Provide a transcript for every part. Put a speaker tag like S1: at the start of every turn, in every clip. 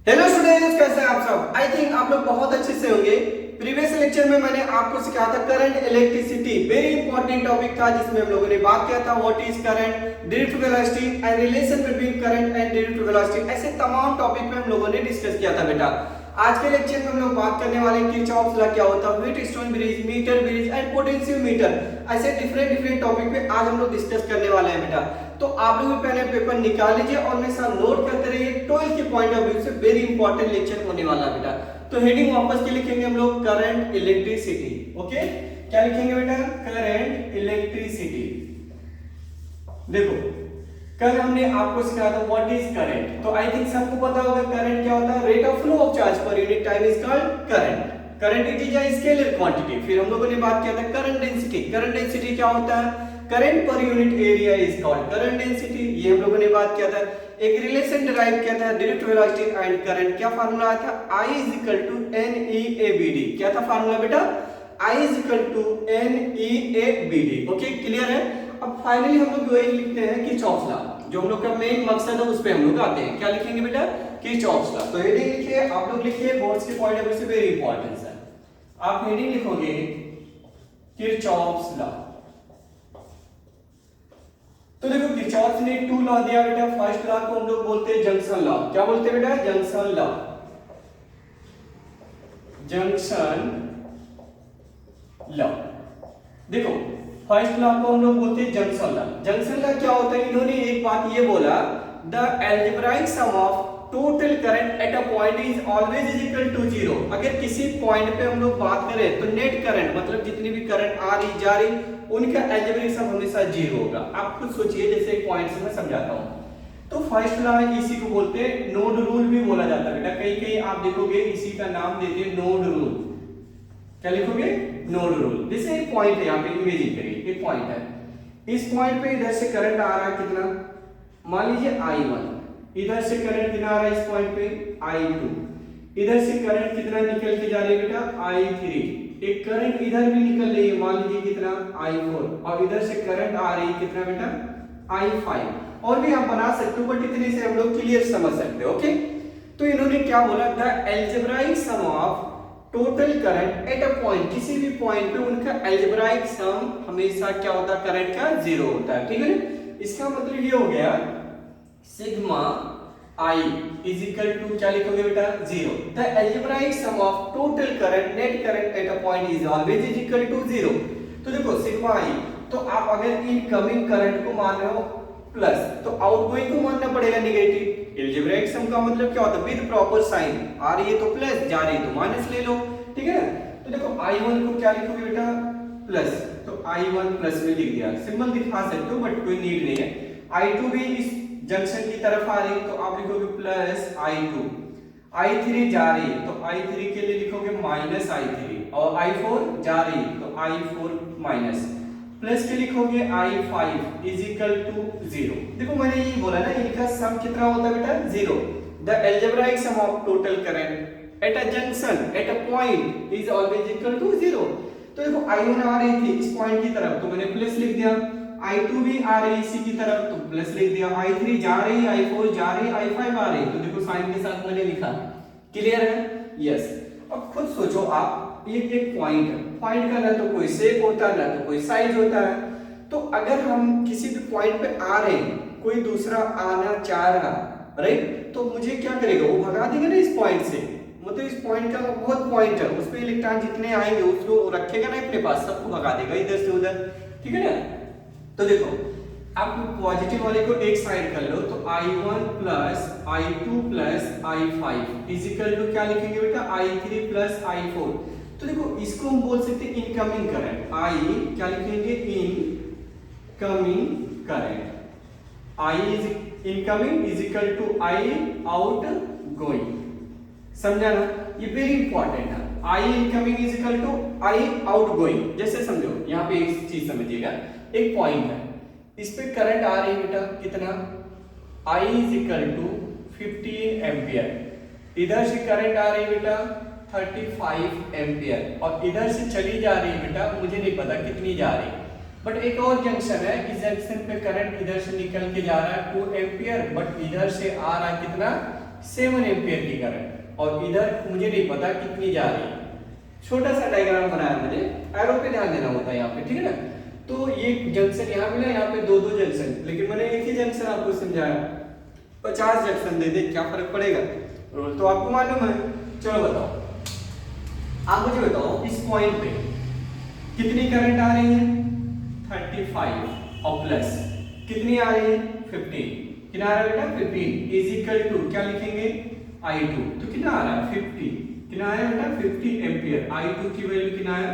S1: Hello students, कैसे हैं आप सब। आई थिंक आप लोग बहुत अच्छे से होंगे। प्रीवियस लेक्चर में मैंने आपको सिखाया था current electricity, very important topic था जिसमें हम लोगों ने बात किया था what is current, drift velocity and relation between current and drift velocity. ऐसे तमाम टॉपिक पे हम लोगों ने डिस्कस किया था बेटा। आज के लेक्चर में हम लोग बात करने वाले हैं किरचॉफ्स लॉ क्या होता है, Wheatstone bridge, metre bridge and potentiometer. ऐसे डिफरेंट टॉपिक पे आज हम लोग डिस्कस करने वाले हैं बेटा। तो आप लोग पहले पेपर निकाल लीजिए और मेरे साथ नोट करते रहिए। 12 के पॉइंट ऑफ व्यू से वेरी इंपॉर्टेंट लेक्चर होने वाला है बेटा। तो हेडिंग वापस के लिखेंगे हम लोग करंट इलेक्ट्रिसिटी। ओके, क्या लिखेंगे बेटा? Current electricity. देखो, कल हमने आपको सिखाया था व्हाट इज करंट। तो आई थिंक सबको पता होगा करंट क्या होता है। Rate of flow of charge per unit time is called current. Current it is a scalar quantity. फिर हम लोगों ने बात किया था करंट डेंसिटी। करंट डेंसिटी क्या होता है? Current per unit area is called current density. ये हम लोगों ने बात किया था। एक रिलेशन डिराइव किया था ड्रिफ्ट वेलोसिटी एंड करंट। क्या फार्मूला आया था? I is equal to NEABD। क्या था फार्मूला बेटा? I is equal to NEABD। Okay, clear है। अब फाइनली हम लोग वही लिखते हैं किरचॉफ्स लॉ, जो हम लोग का मेन मकसद है उस पे हम लोग आते हैं। क्या लिखेंगे बेटा? Kirchhoff's law. तो हेडिंग लिखिए, आप लोग लिखिए, बोर्ड्स के पॉइंट ऑफ व्यू से वेरी इंपॉर्टेंट है। आप हेडिंग लिखोगे किरचॉफ्स लॉ। तो देखो, किरचॉफ ने 2 लॉ दिया बेटा। फर्स्ट लॉ को हम लोग बोलते हैं जंक्शन लॉ। क्या बोलते हैं बेटा? Junction law. Junction law. देखो, फर्स्ट लॉ को हम लोग बोलते हैं जंक्शन लॉ। जंक्शन लॉ क्या होता है? इन्होंने एक बात ये बोला, the algebraic sum of total current at a point is always is equal to 0। अगर किसी पॉइंट पे हम लोग बात करें तो नेट करंट मतलब जितनी भी करंट आ रही जा रही उनका अलजेब्रिक सम हमेशा 0 होगा। आप खुद सोचिए, जैसे एक पॉइंट से मैं समझाता हूं। तो फर्स्ट लॉ है, इसी को बोलते हैं नोड रूल भी बोला जाता है बेटा। कहीं कहीं आप देखोगे इसी का नाम देते हैं नोड रूल। क्या लिखोगे? Node rule. जैसे एक पॉइंट है, यहाँ पे इमेजिन करिए, एक पॉइंट है। इस पॉइंट पे इधर से करंट आ रहा है कितना, मान लीजिए I1। इधर से करंट कितना आ रहा है इस पॉइंट पे? I2। इधर से करंट कितना निकल के जा रही है बेटा? I3। एक करंट इधर भी निकल रही है, मान लीजिए कितना? I4। और इधर से करंट आ रही है कितना बेटा? I5। और भी आप बना सकते हो, बट इतने से हम लोग क्लियर समझ सकते हो। ओके, तो इन्होंने क्या बोला? The algebraic sum of total current at a point, किसी भी पॉइंट पे उनका अलजेब्राइक सम हमेशा क्या होता है? करंट का 0 होता है। ठीक है ना? इसका मतलब ये हो गया sigma I is equal to, क्या लिखोगे बेटा? 0। The algebraic sum of total current, net current at a point is always is equal to 0। तो देखो सिग्मा I, तो आप अगर इनकमिंग करंट को मान रहे हो प्लस, तो आउटगोइंग को मानना पड़ेगा नेगेटिव। algebraic sum का मतलब क्या होता है? विद प्रॉपर साइन, आ रही है तो प्लस, जा रही है तो माइनस ले लो। ठीक है ना? तो देखो I1 को क्या लिखोगे बेटा? प्लस, तो I1 प्लस में लिख दिया। सिंबल दिखा सकते हो बट कोई नीड नहीं है। I2 भी इस जंक्शन की तरफ आ रही है तो आप लिखोगे प्लस I2। I3 जा रही है तो I3 के लिए लिखोगे माइनस I3, और I4 जा रही है तो I4 माइनस, प्लस के लिखोगे I5 इज इक्वल टू 0। देखो मैंने ये बोला ना, इनका सम कितना होता है बेटा? 0। The algebraic sum of total current at a junction at a point is always equal to 0। तो देखो I1 आ रही थी इस पॉइंट की तरफ तो मैंने प्लस लिख दिया, I2 भी आ रही इसी की तरफ तो प्लस लिख दिया, I3 जा रही, I4 जा रही, I5 आ रही, तो देखो साइन के साथ मैंने लिखा। क्लियर है? यस। अब खुद सोचो आप, एक पॉइंट है, पॉइंट का ना तो कोई शेप होता है ना तो कोई साइज होता है। तो अगर हम किसी भी पॉइंट पे आ रहे हैं, कोई दूसरा आना चाह रहा, राइट, तो मुझे क्या करेगा? वो भगा देगा ना इस पॉइंट से। मतलब इस पॉइंट का बहुत पॉइंट है, उस पे इलेक्ट्रॉन जितने आएंगे उसको रखेगा ना अपने पास, सबको भगा देगा इधर से उधर। ठीक है ना? तो देखो, आप पॉजिटिव वाले को एक साइड कर लो, तो I1 plus I2 plus I5 is equal to क्या लिखेंगे बेटा? I3 plus I4। तो देखो इसको हम बोल सकते हैं इनकमिंग करंट। I क्या लिखेंगे? Incoming current. I is incoming is equal to I outgoing. समझा ना? ये वेरी इंपॉर्टेंट है। I incoming is equal to I outgoing. जैसे समझो, यहाँ पे एक चीज समझिएगा, एक पॉइंट है, इस पे करंट आ रही है बेटा कितना? I is equal to 15 ampere. इधर से करंट आ रही है बेटा 35 एम्पियर, और इधर से चली जा रही है बेटा, मुझे नहीं पता कितनी जा रही, बट एक और जंक्शन है, इस जंक्शन पे करंट इधर से निकल के जा रहा है 2 एम्पियर, बट इधर से आ रहा है कितना? 7 एम्पियर की करंट और इधर मुझे नहीं पता कितनी जा रही है। छोटा सा डायग्राम बनाया मैंने, एरो पे ध्यान देना होता है यहाँ पे, ठीक है ना। तो ये जंक्शन यहाँ मिला, यहाँ पे दो जंक्शन, लेकिन मैंने एक ही जंक्शन आपको समझाया, 50 जंक्शन दे दे क्या फर्क पड़ेगा, रूल तो आपको मालूम है। चलो बताओ, आप मुझे बताओ इस पॉइंट पे कितनी करंट आ रही है 35 और प्लस कितनी आ रही है 15, कितना आ रहा है बेटा 15 इज इक्वल टू क्या लिखेंगे I2, तो कितना आ रहा है 50, कितना आया बेटा 50 एम्पियर, I2 की वैल्यू कितना आया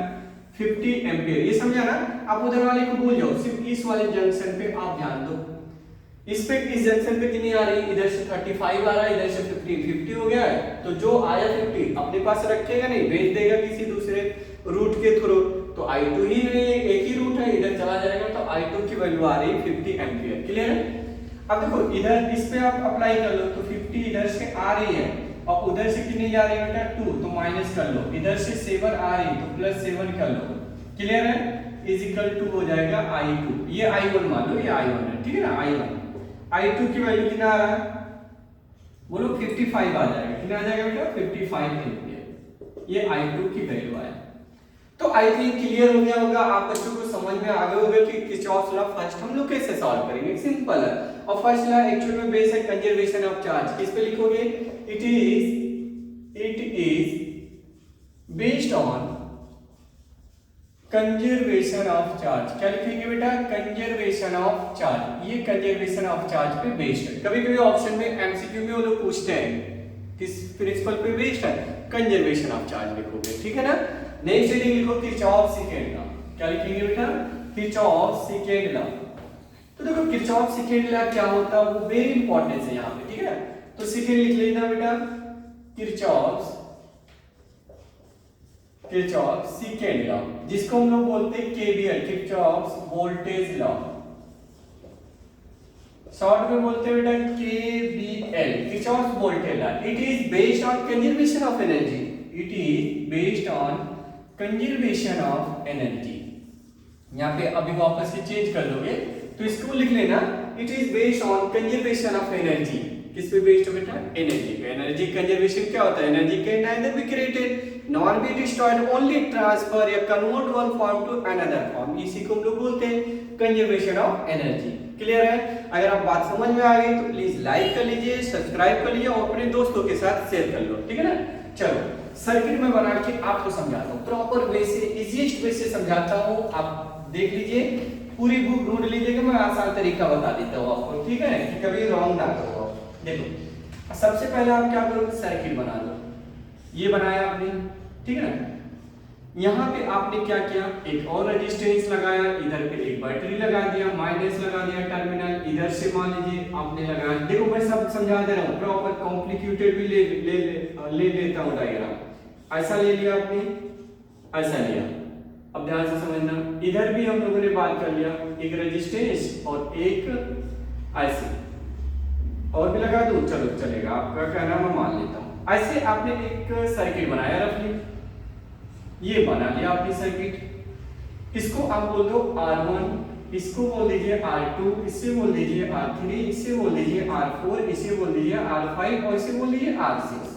S1: 50 एम्पियर। ये समझा ना, आप उधर वाले को भूल जाओ, सिर्फ इस वाले जंक्शन पे आप ध्यान दो। इस जंक्शन पे कितनी आ रही है, इधर से 35 आ रहा है, इधर से 50 हो गया है, तो जो आया 50 अपने पास रखेगा नहीं, भेज देगा किसी दूसरे रूट के थ्रू, तो I2 ही एक ही रूट है, इधर चला जाएगा, तो I2 की वैल्यू आ रही है 50 एम्पियर। क्लियर है। अब देखो इधर इस पे आप अप्लाई कर लो, तो 50 इधर से आ रही है और उधर से कितनी जा रही है बेटा 2, तो माइनस कर लो, इधर से 7 आ रही है तो प्लस 7 कर लो। क्लियर है, इज इक्वल टू हो जाएगा I2, ये I1 मान लो, ये I1 है, ठीक है ना I1। I2 की वैल्यू कितना आ रहा है बोलो 55 आ जाएगा, कितना आ जाएगा बेटा 55 एम्पियर, ये I2 की वैल्यू आया। तो आई थिंक क्लियर हो गया होगा, आप बच्चों को समझ में आ गया होगा कि किरचॉफ लॉ फर्स्ट हम लोग कैसे सॉल्व करेंगे। सिंपल है, और फर्स्ट लॉ एक्चुअली में बेस है कंजर्वेशन ऑफ चार्ज। किस पे लिखोगे, it is based on conservation of charge. क्या लिखेंगे बेटा, कंजर्वेशन ऑफ चार्ज, ये कंजर्वेशन ऑफ चार्ज पे बेस्ड है। कभी कभी ऑप्शन में एमसीक्यू में वो लोग पूछते हैं किस प्रिंसिपल पे बेस्ड है, कंजर्वेशन ऑफ चार्ज लिखोगे, ठीक है ना। नेक्स्ट हेडिंग लिखो किरचॉफ सेकंड लॉ। क्या लिखेंगे बेटा, किरचॉफ सेकंड लॉ। तो देखो किरचॉफ सेकंड लॉ क्या होता है, वो वेरी इंपॉर्टेंट है यहाँ पे, ठीक है। तो सेकंड लिख लेना बेटा, किरचॉफ सेकंड लॉ, जिसको हम लोग बोलते हैं KVL, Kirchhoff voltage law, short में बोलते हैं बेटा KVL, Kirchhoff voltage law. It is based on conservation of energy, it is based on conservation of energy. यहाँ पे अभी वापस से चेंज कर दोगे तो इसको लिख लेना, it is based on conservation of energy. किस पे बेस्ड है बेटा, एनर्जी पे। एनर्जी कंजर्वेशन क्या होता है, energy can neither be created nor be destroyed, only transfer या convert one form to another form, इसी को हम लोग बोलते हैं कंजर्वेशन ऑफ एनर्जी। क्लियर है। अगर आप बात समझ में आ गई तो प्लीज लाइक कर लीजिए, सब्सक्राइब कर लीजिए और अपने दोस्तों के साथ शेयर कर लो, ठीक है ना। चलो सर्किट में बना के आपको समझाता हूँ, प्रॉपर वे से, इजीएस्ट वे से समझाता हूँ, आप देख लीजिए, पूरी बुक ढूंढ लीजिएगा, मैं आसान तरीका बता देता हूँ आपको, ठीक है, कि कभी रॉन्ग ना करो। देखो सबसे पहले आप क्या करो, सर्किट बना लो, ये बनाया आपने, ठीक है ना। यहाँ पे आपने क्या किया, एक और रेजिस्टेंस लगाया, इधर पे एक बैटरी लगा दिया, माइनस लगा दिया टर्मिनल, इधर से मान लीजिए आपने लगाया। देखो मैं सब समझा दे रहा हूँ, प्रॉपर कॉम्प्लिकेटेड भी ले लेता हूँ डायग्राम। ऐसा ले लिया आपने, ऐसा लिया, अब ध्यान से समझना, इधर भी हम लोगों ने बात कर लिया, एक रेजिस्टेंस और एक ऐसे, और भी लगा दूं, चलो चलेगा, आपका कहना मैं मान लेता हूँ। ऐसे आपने एक सर्किट बनाया रफली, ये बना लिया आपने सर्किट, इसको आप बोल दो R1, इसको बोल दीजिए R2, इससे बोल दीजिए R3, इससे बोल दीजिए R4, इसे बोल दीजिए R5 और इसे बोल दीजिए R6।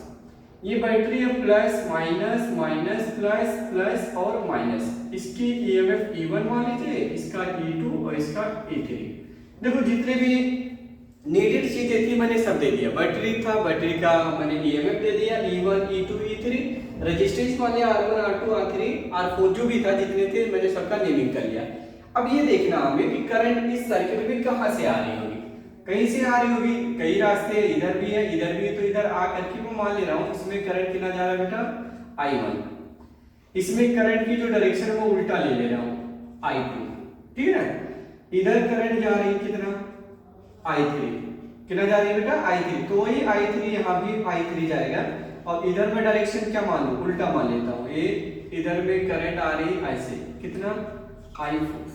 S1: ये बैटरी है, plus minus minus plus plus और माइनस, इसकी EMF E1 मान लीजिए, इसका E2 और इसका E3। देखो जितने भी नीडेड चीजें थी मैंने सब दे दिया, बैटरी था, बैटरी का मैंने EMF दे दिया E1 E2 E3, रेजिस्टेंस मान लिया R1 R2 R3 R4, जो भी था जितने थे मैंने सबका नेमिंग कर लिया। अब ये देखना हमें कि करंट इस सर्किट में कहां से आ रही होगी, कहीं से आ रही होगी, कई रास्ते, इधर भी है इधर भी है, तो इधर आ करके मैं मान ले रहा हूं इसमें करंट कितना जा रहा है बेटा I1, इसमें करंट की जो डायरेक्शन है वो उल्टा ले रहा हूं I2, ठीक है ना। इधर करंट जा रही है कितना I3, कितना जा रही है बेटा I3, तो वही I3 यहाँ भी I3 जाएगा, और इधर में डायरेक्शन क्या मान लूं, उल्टा मान लेता हूं, ये इधर में करंट आ रही ऐसे, कितना I4।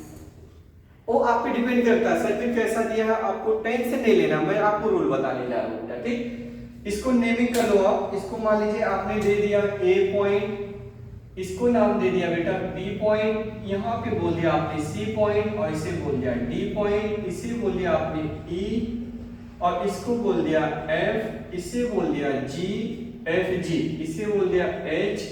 S1: वो आप पे डिपेंड करता है सर्किट कैसा दिया है, आपको टेंशन नहीं लेना, मैं आपको रूल बताने जा रहा हूं, ठीक। इसको नेमिंग कर लो आप, इसको मान लीजिए आपने दे दिया A पॉइंट, इसको नाम दे दिया बेटा B पॉइंट, यहाँ पे बोल दिया आपने C पॉइंट और इसे बोल दिया D पॉइंट, इसे बोल दिया आपने E और इसको बोल दिया F, इसे बोल दिया G, FG, इसे बोल दिया H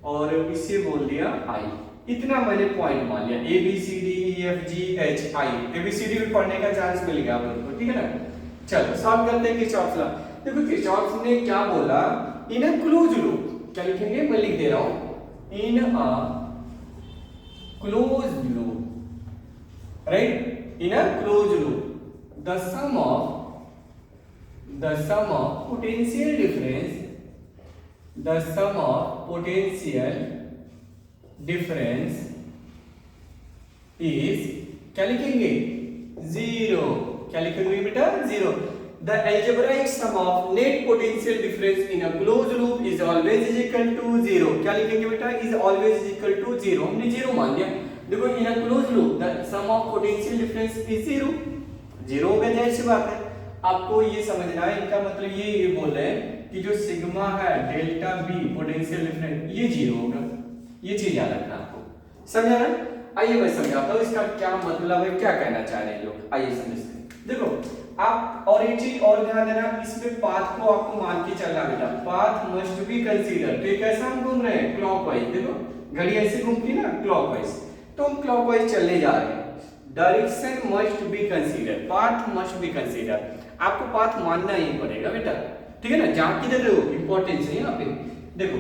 S1: और इसे बोल दिया I। इतना मैंने पॉइंट मान लिया, ABCDEFGHI। ABCD भी पढ़ने का चांस मिल गया आप लोगों को, ठीक है ना। चलो सॉल्व करते हैं किरचॉफ लॉ। देखो किरचॉफ ने क्या बोला, इन अ क्लोज लूप, क्या लिखेंगे, मैं लिख दे रहा हूं, in a close loop, right, in a close loop the sum of potential difference, the sum of potential difference is, क्या लिखेंगे, जीरो। क्या लिखेंगे बेटा, zero. The algebraic sum of net potential difference in a closed loop is always is equal to zero। क्या लिखेंगे बेटा, is always is equal to zero, हमने zero मान लिया। देखो in a closed loop the sum of potential difference is zero, zero हो गया, जाहिर सी बात है। आपको ये समझना है, इनका मतलब ये बोल रहे हैं कि जो सिग्मा है डेल्टा बी पोटेंशियल डिफरेंस, ये जीरो होगा, ये चीज याद रखना आपको, समझा ना। आइए मैं समझाता हूँ इसका क्या मतलब है, क्या कहना चाह रहे हैं लोग, आइए समझते हैं। देखो आप और एक चीज और ध्यान देना, इसमें पाथ को आपको मान के चलना बेटा, पाथ मस्ट बी कंसीडर। तो ये कैसा हम घूम रहे हैं, क्लॉकवाइज, देखो घड़ी ऐसे घूमती है ना क्लॉकवाइज, तो हम क्लॉकवाइज चलने जा रहे हैं। Direction must be consider, path must be consider, आपको पाथ मानना ही पड़ेगा बेटा, ठीक है ना। जहां किधर हो इंपॉर्टेंस है यहाँ पे, देखो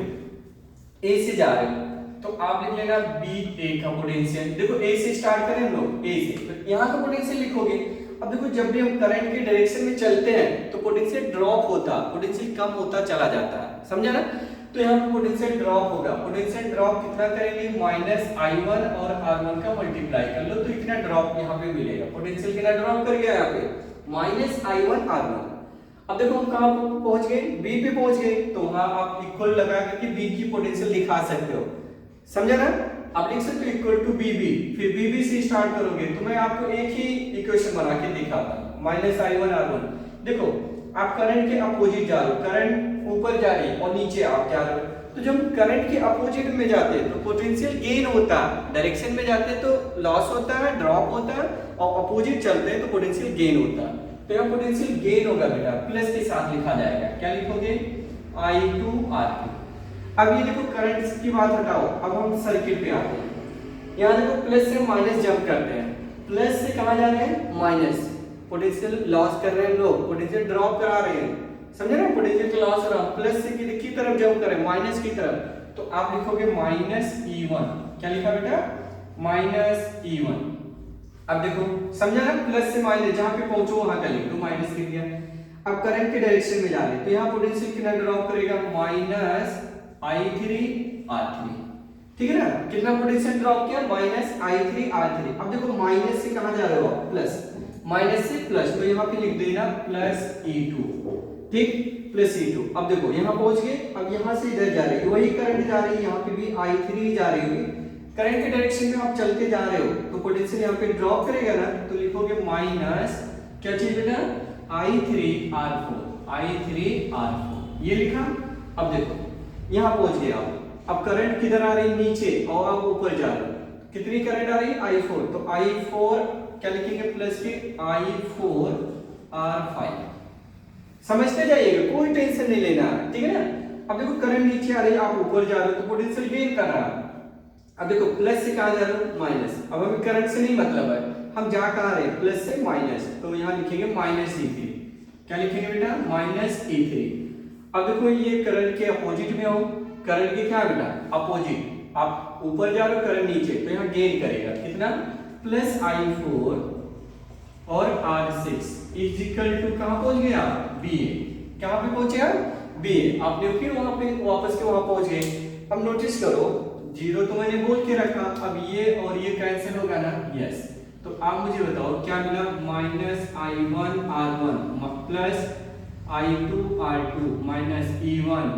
S1: ए से जा रहे हो तो आप लिख लेना बी ए का पोटेंशियल। देखो ए से स्टार्ट करें हम लोग, ए से, तो यहाँ का पोटेंशियल लिखोगे। अब देखो जब भी हम करंट के डायरेक्शन में चलते हैं तो पोटेंशियल ड्रॉप होता, पोटेंशियल कम होता चला जाता है, समझा ना। तो यहाँ पे पोटेंशियल ड्रॉप होगा, पोटेंशियल ड्रॉप कितना करेंगे, -I1 और R1 का मल्टीप्लाई कर लो तो इतना ड्रॉप यहाँ पे मिलेगा। पोटेंशियल कितना ड्रॉप कर गया यहाँ पे, -I1 R1। अब देखो हम कहाँ पहुंच गए, बी पे पहुंच गए, तो वहां आप इक्वल लगा करके बी की पोटेंशियल दिखा सकते हो, समझा ना। आप लिख सकते हो इक्वल टू बीबी, फिर बीबी से स्टार्ट करोगे तो मैं आपको एक ही इक्वेशन बना के दिखाता हूं, -I1 R1। देखो आप करंट के अपोजिट जा रहे हो, करंट ऊपर जा रही है और नीचे आप जा रहे हो, तो जब करंट के अपोजिट में जाते हैं तो पोटेंशियल गेन होता है, डायरेक्शन में जाते हैं तो लॉस होता है, ड्रॉप होता है, और अपोजिट चलते हैं तो पोटेंशियल गेन होता है। तो यहाँ पोटेंशियल गेन होगा बेटा, प्लस के साथ लिखा जाएगा, क्या लिखोगे, I2 R2। अब ये देखो करंट की बात हटाओ, अब हम सर्किट पे आते हैं। यहाँ देखो प्लस से माइनस जंप करते हैं, प्लस से कहाँ जा रहे हैं, माइनस, पोटेंशियल लॉस कर रहे हैं लोग, पोटेंशियल ड्रॉप करा रहे हैं, समझे ना, पोटेंशियल का लॉस हो रहा है, प्लस से की तरफ जंप करें, माइनस की तरफ, तो आप लिखोगे -E1। क्या लिखा बेटा, -E1। अब देखो समझा ना, प्लस से माइनस जहां पे पहुंचो वहां का लिख दो, माइनस लिख दिया। अब करंट के डायरेक्शन में जा रहे हैं तो यहाँ पोटेंशियल कितना ड्रॉप करेगा, -I3 R3, ठीक है ना। कितना पोटेंशियल ड्रॉप किया, -I3 R3। अब देखो माइनस से कहां जा रहे हो, प्लस, माइनस से प्लस, तो यहाँ पे लिख देना +E2, ठीक, +E2। अब देखो यहाँ पहुंच गए, अब यहाँ से इधर जा रही है, वही करंट जा रही है, यहाँ पे भी I3 जा रही होगी, करंट के डायरेक्शन में आप चलते जा रहे हो तो पोटेंशियल यहाँ पे ड्रॉप करेगा ना, तो लिखोगे माइनस, क्या चीज बेटा, I3 R4, ये लिखा। अब देखो यहाँ पहुंच गए आप, अब करंट किधर आ रही है, नीचे, और आप ऊपर जा रहे हो, कितनी करंट आ रही है, I4, तो I4 क्या लिखेंगे, प्लस के I4 R5। समझते जाइएगा, कोई टेंशन नहीं लेना, ठीक है ना। अब देखो करंट नीचे आ रही है, आप ऊपर जा रहे हो तो पोटेंशियल गेन कर रहा है। अब देखो प्लस से कहां जा रहे हो, माइनस, अब हमें करंट से नहीं मतलब है, हम जा कहां रहे हैं, प्लस से माइनस, तो यहाँ लिखेंगे -E3। क्या लिखेंगे बेटा, -E3। अब देखो ये करंट के अपोजिट में हो, करंट के क्या बेटा, अपोजिट, आप ऊपर जा रहे हो, करंट नीचे, तो यहाँ गेन करेगा कितना, +I4 और R6 इज इक्वल टू कहां पहुंच गया, BA। कहां पे पहुंचे आप, BA। आपने फिर वहां पे वापस के वहां पहुंच गए। अब नोटिस करो, जीरो तो मैंने बोल के रखा, अब ये और ये कैंसिल होगा ना, यस। तो आप मुझे बताओ क्या मिला, -I1 R1 plus I2 R2 -E1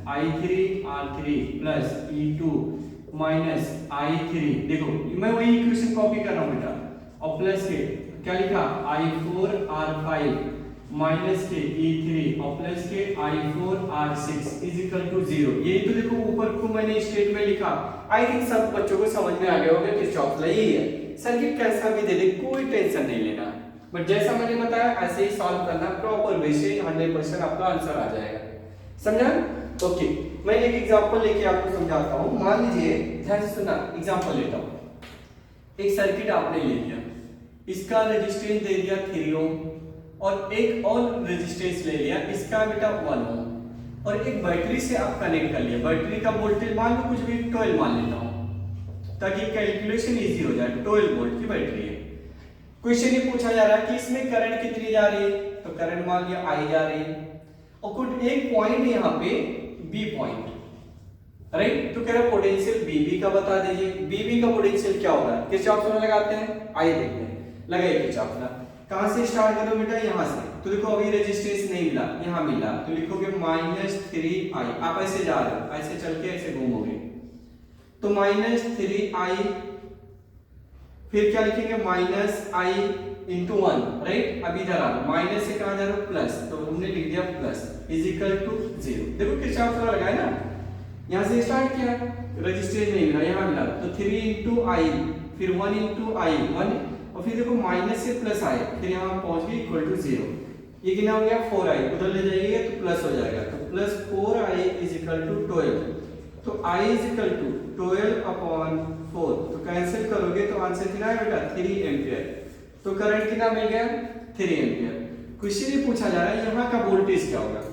S1: -I3 R3 plus E2 -I3। देखो मैं वही इक्वेशन कॉपी कर रहा हूं बेटा, और प्लस के क्या लिखा, I4 R5 माइनस के E3 और प्लस के I4 R6 is equal to 0। यही तो देखो ऊपर को मैंने स्टेट में लिखा। आई थिंक सब बच्चों को समझ में आ गया होगा कि किरचॉफ लॉ यही है। सर्किट कैसा भी दे दे कोई टेंशन नहीं लेना, बट जैसा मैंने बताया ऐसे ही सॉल्व करना प्रॉपर वे से 100% आपका आंसर आ जाएगा। समझा? ओके, मैं एक एग्जांपल लेके आपको समझाता हूँ। मान लीजिए, ध्यान से सुनना, एग्जांपल लेता हूँ। एक सर्किट आपने ले लिया, इसका रेजिस्टेंस दे दिया 3 ओम और एक और रेजिस्टेंस ले लिया, इसका बेटा 1 ओम और एक बैटरी से आप कनेक्ट कर लिया। बैटरी का वोल्टेज मान लो कुछ भी 12 मान लेता हूँ ताकि कैलकुलेशन इजी हो जाए। 12 वोल्ट की बैटरी है। क्वेश्चन ये पूछा जा रहा है कि इसमें करंट कितनी जा रही है, तो करंट मान लिया आई जा रही है और कुछ एक पॉइंट यहाँ पे बी पॉइंट, राइट। तो कह रहा पोटेंशियल बीबी का बता दीजिए। बीबी का पोटेंशियल क्या होगा, किरचॉफ लॉ लगाते हैं, आइए देखते हैं। लगाइए किरचॉफ लॉ। कहां से स्टार्ट करो बेटा, यहां से। तो देखो अभी रेजिस्टेंस नहीं मिला, यहां मिला, तो लिखोगे -3i। आप ऐसे जा रहे हो, ऐसे चल के ऐसे घूमोगे तो -3i, फिर क्या लिखेंगे -i इंटू 1, राइट। अब इधर आ माइनस से कहां जा रहे हो, प्लस, तो हमने लिख दिया प्लस इज इक्वल टू 0। देखो किरचॉफ लॉ लगाया ना, यहां से स्टार्ट किया, रेजिस्टेंस नहीं मिला, यहां मिला, तो 3 इंटू आई, फिर 1 इंटू आई 1, और फिर देखो माइनस से प्लस आए, फिर यहां पहुंच गए इक्वल टू 0। ये कितना हो गया 4i, उधर ले जाइए तो प्लस हो जाएगा, तो plus 4i is equal to 12। तो i इज इक्वल टू 12/4, तो कैंसिल करोगे तो आंसर कितना है बेटा 3 एम्पियर। तो करंट कितना मिल गया 3 एम्पियर। क्वेश्चन ये पूछा जा रहा है यहाँ का वोल्टेज क्या होगा,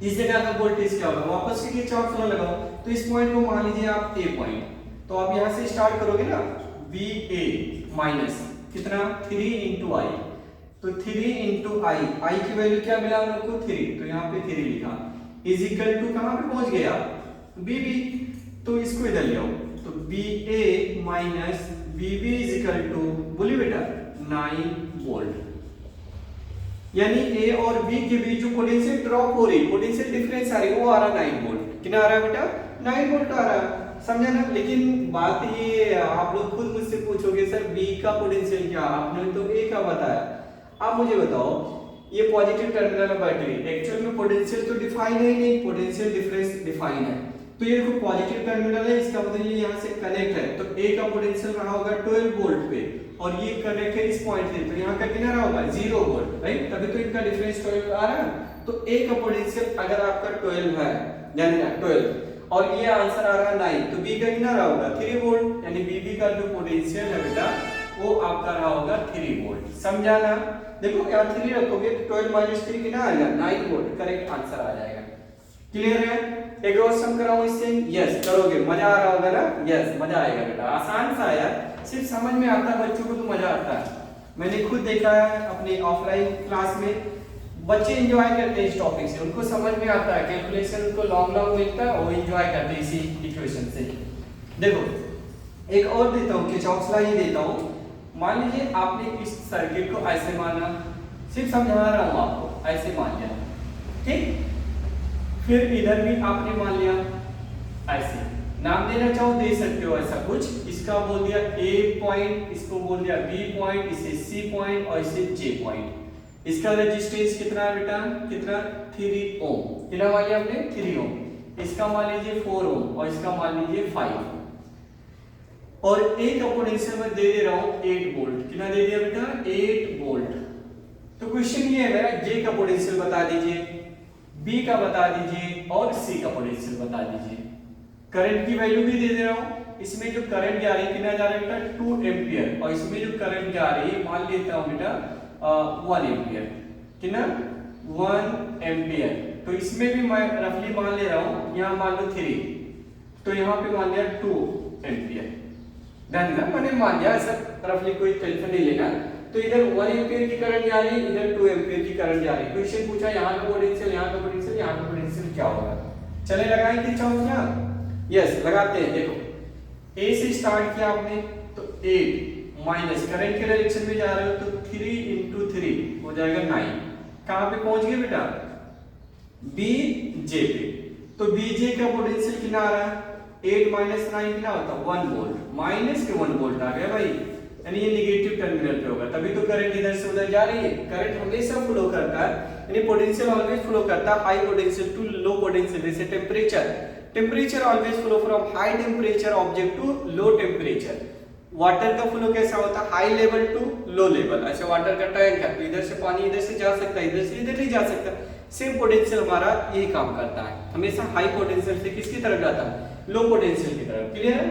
S1: इस जगह का वोल्टेज क्या होगा। वापस से किरचॉफ लॉ लगाओ। तो इस पॉइंट को मान लीजिए आप ए पॉइंट, तो आप यहाँ से स्टार्ट करोगे ना, VA माइनस कितना 3 इंटू आई, तो 3 इंटू आई की वैल्यू क्या मिला हम लोग को 3, तो यहाँ पे 3 लिखा, इज इक्वल टू कहां पे पहुंच गया BB। तो इसको इधर ले आओ, तो BA minus BB is equal to, बोलिए बेटा 9 वोल्ट। यानी A और B के बीच जो पोटेंशियल ड्रॉप हो रही, पोटेंशियल डिफरेंस आ रही, वो आ रहा 9 वोल्ट। कितना आ रहा है बेटा 9 वोल्ट आ रहा है। समझा ना। लेकिन बात ये, आप लोग खुद मुझसे पूछोगे सर B का पोटेंशियल क्या, आपने तो A का बताया। आप मुझे बताओ, ये पॉजिटिव टर्मिनल है बैटरी, एक्चुअल में पोटेंशियल तो डिफाइन है ही नहीं, पोटेंशियल डिफरेंस डिफाइन है। तो ये देखो पॉजिटिव टर्मिनल है, इसका मतलब ये यहाँ से कनेक्ट है, तो A का पोटेंशियल रहा होगा 12 वोल्ट पे और ये कनेक्ट है इस पॉइंट से, तो यहाँ का कितना रहा होगा 0 वोल्ट, राइट। तभी तो इनका डिफरेंस 12 आ रहा है। तो A का पोटेंशियल अगर आपका 12 है, यानी 12, और ये आंसर आ रहा है 9, तो B का कितना रहा होगा 3 वोल्ट, यानी BB का जो पोटेंशियल है बेटा वो आपका रहा होगा 3 वोल्ट। समझा ना। देखो यहाँ 3 रखोगे तो 12 माइनस 3 कितना आएगा 9 वोल्ट, करेक्ट आंसर आ जाएगा। क्लियर है। एक और सम कराऊं इससे, यस करोगे, मजा आ रहा होगा ना, यस मजा आएगा बेटा, आसान सा है, सिर्फ समझ में आता है बच्चों को तो मजा आता है। मैंने खुद देखा है अपने ऑफलाइन क्लास में, बच्चे एंजॉय करते हैं इस टॉपिक से, उनको समझ में आता है, कैलकुलेशन उनको लॉन्ग लॉन्ग मिलता है, वो एंजॉय करते हैं इसी इक्वेशन से। देखो एक और देता हूँ, किरचॉफ लॉ ही देता हूँ। मान लीजिए आपने इस सर्किट को ऐसे माना, सिर्फ समझा रहा हूँ आपको, ऐसे मान लिया, ठीक। फिर इधर भी आपने मान लिया ऐसे, नाम देना चाहो दे सकते हो ऐसा कुछ। इसका बोल दिया A पॉइंट, इसको बोल दिया B पॉइंट, इसे C पॉइंट और इसे J पॉइंट। इसका रेजिस्टेंस कितना है बेटा, कितना 3 ओम, कितना मान लिया आपने 3 ओम। इसका मान लीजिए 4 ओम और इसका मान लीजिए 5 ओम। और A का पोटेंशियल मैं दे रहा हूं 8 वोल्ट, कितना दे दिया बेटा 8 वोल्ट। तो क्वेश्चन ये है मेरा, J का पोटेंशियल बता दीजिए, B का बता दीजिए और C का पोटेंशियल बता दीजिए। करंट की वैल्यू भी दे रहा हूं। इसमें जो करंट जा रही है कितना जा रहा है बेटा 2 एम्पियर, और इसमें जो करंट जा रही है मान लेता हूं बेटा 1 एम्पियर, कितना 1 एम्पियर। तो इसमें भी मैं रफली मान ले रहा हूं, यहां मान लो 3, तो यहां पे मान लिया 2 एम्पियर। ध्यान देना, मैंने मान लिया, ऐसा रफली कोई टेंशन नहीं लेना। तो इधर 1 एम्पियर की करंट जा रही है, इधर 2 एम्पियर की करंट जा रही है। क्वेश्चन पूछा यहाँ का पोटेंशियल, यहाँ का पोटेंशियल, यहाँ का पोटेंशियल क्या होगा। चले लगाएं किरचॉफ लॉ, यस लगाते हैं। देखो A से स्टार्ट किया आपने, तो 8 माइनस करंट के डायरेक्शन में जा रहे हो, तो 3 इंटू 3 हो जाएगा 9। कहां पे पहुंच गए बेटा BJ पे। तो BJ का पोटेंशियल कितना आ रहा है 8 माइनस 9 कितना होता है 1 वोल्ट, माइनस के 1 वोल्ट आ गया भाई, यानी ये नेगेटिव टर्मिनल पे होगा, तभी तो करंट इधर से उधर जा रही है। करंट हमेशा फ्लो करता है, यानी पोटेंशियल ऑलवेज फ्लो करता है high potential to low potential. जैसे temperature always flow from high temperature object to low temperature. Water का फ्लो कैसा होता है, high level to low level. ऐसे वाटर का टैंक है तो इधर से पानी इधर से जा सकता है, इधर से इधर नहीं जा सकता। सेम पोटेंशियल हमारा यही काम करता है, हमेशा हाई पोटेंशियल से किसकी तरफ जाता है, लो पोटेंशियल की तरफ। क्लियर है?